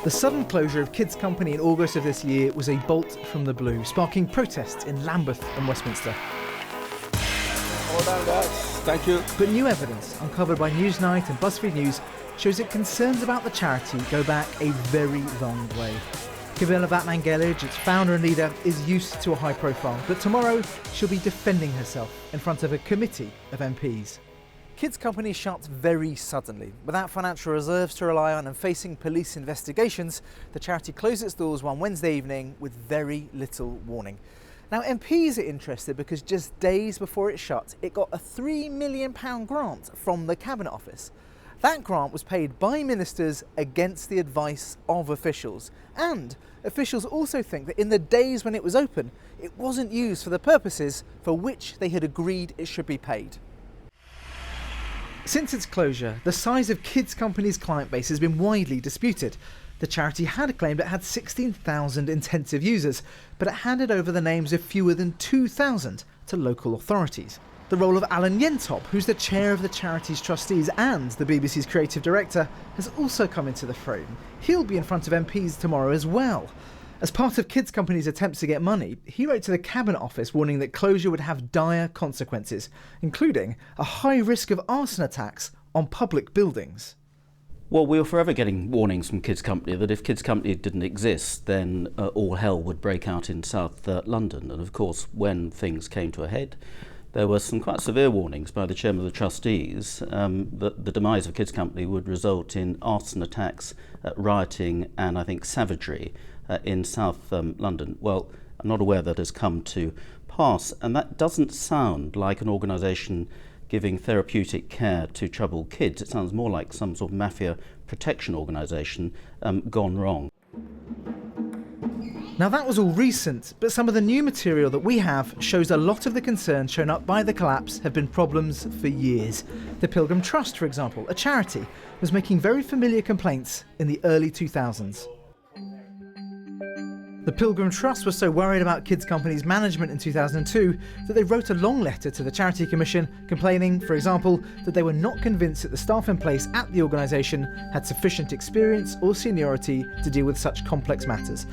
The sudden closure of Kids Company in August of this year was a bolt from the blue, sparking protests in Lambeth and Westminster. Well done, guys. Thank you. But new evidence uncovered by Newsnight and BuzzFeed News shows that concerns about the charity go back a very long way. Camilla Batman-Gellage, its founder and leader, is used to a high profile, but tomorrow she'll be defending herself in front of a committee of MPs. Kids Company shut very suddenly. Without financial reserves to rely on and facing police investigations, the charity closed its doors one Wednesday evening with very little warning. Now, MPs are interested because just days before it shut, it got a £3 million grant from the Cabinet Office. That grant was paid by ministers against the advice of officials. And officials also think that in the days when it was open, it wasn't used for the purposes for which they had agreed it should be paid. Since its closure, the size of Kids Company's client base has been widely disputed. The charity had claimed it had 16,000 intensive users, but it handed over the names of fewer than 2,000 to local authorities. The role of Alan Yentop, who's the chair of the charity's trustees and the BBC's creative director, has also come into the frame. He'll be in front of MPs tomorrow as well. As part of Kids Company's attempts to get money, he wrote to the Cabinet Office warning that closure would have dire consequences, including a high risk of arson attacks on public buildings. Well, we were forever getting warnings from Kids Company that if Kids Company didn't exist, then all hell would break out in South London. And of course, when things came to a head, there were some quite severe warnings by the chairman of the trustees that the demise of Kids Company would result in arson attacks, rioting and I think savagery in South London. Well, I'm not aware that has come to pass, and that doesn't sound like an organisation giving therapeutic care to troubled kids. It sounds more like some sort of mafia protection organisation gone wrong. Now that was all recent, but some of the new material that we have shows a lot of the concerns shown up by the collapse have been problems for years. The Pilgrim Trust, for example, a charity, was making very familiar complaints in the early 2000s. The Pilgrim Trust was so worried about Kids Company's management in 2002 that they wrote a long letter to the Charity Commission complaining, for example, that they were not convinced that the staff in place at the organisation had sufficient experience or seniority to deal with such complex matters.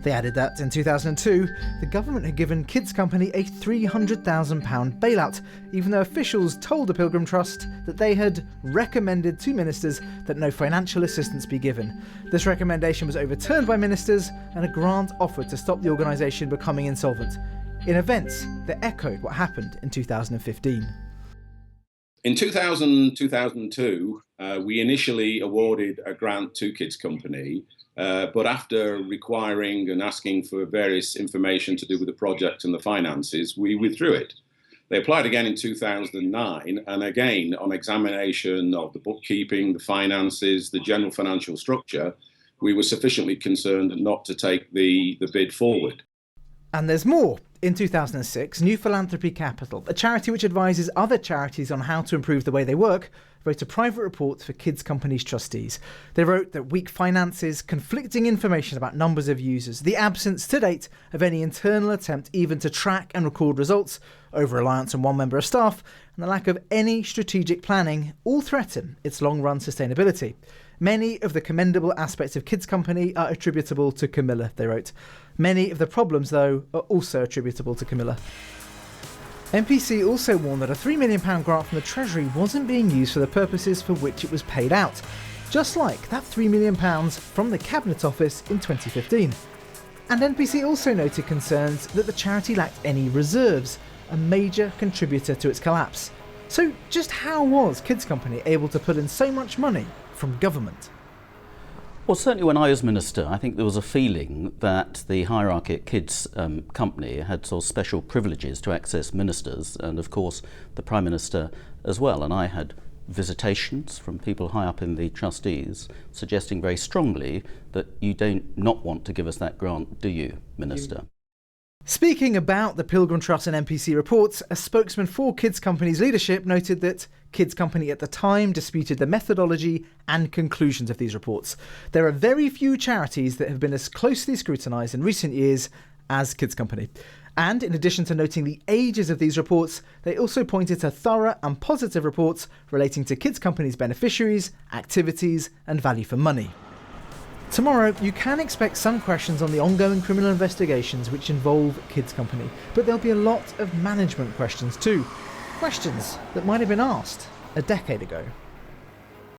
They added that in 2002, the government had given Kids Company a £300,000 bailout, even though officials told the Pilgrim Trust that they had recommended to ministers that no financial assistance be given. This recommendation was overturned by ministers and a grant offered to stop the organisation becoming insolvent, in events that echoed what happened in 2015. In 2002, we initially awarded a grant to Kids Company, but after requiring and asking for various information to do with the project and the finances, we withdrew it. They applied again in 2009, and again, on examination of the bookkeeping, the finances, the general financial structure, we were sufficiently concerned not to take the bid forward. And there's more. In 2006, New Philanthropy Capital, a charity which advises other charities on how to improve the way they work, wrote a private report for Kids Company's trustees. They wrote that weak finances, conflicting information about numbers of users, the absence to date of any internal attempt even to track and record results, over-reliance on one member of staff, and the lack of any strategic planning all threaten its long-run sustainability. Many of the commendable aspects of Kids Company are attributable to Camilla, they wrote. Many of the problems, though, are also attributable to Camilla. MPC also warned that a £3 million grant from the Treasury wasn't being used for the purposes for which it was paid out, just like that £3 million from the Cabinet Office in 2015. And MPC also noted concerns that the charity lacked any reserves, a major contributor to its collapse. So just how was Kids Company able to put in so much money from government? Well, certainly when I was minister, I think there was a feeling that the hierarchy at Kids Company had sort of special privileges to access ministers, and of course the Prime Minister as well. And I had visitations from people high up in the trustees suggesting very strongly that you don't not want to give us that grant, do you, Minister? Speaking about the Pilgrim Trust and MPC reports, a spokesman for Kids Company's leadership noted that Kids Company at the time disputed the methodology and conclusions of these reports. There are very few charities that have been as closely scrutinised in recent years as Kids Company. And in addition to noting the ages of these reports, they also pointed to thorough and positive reports relating to Kids Company's beneficiaries, activities and value for money. Tomorrow, you can expect some questions on the ongoing criminal investigations which involve Kids Company, but there'll be a lot of management questions too. Questions that might have been asked a decade ago.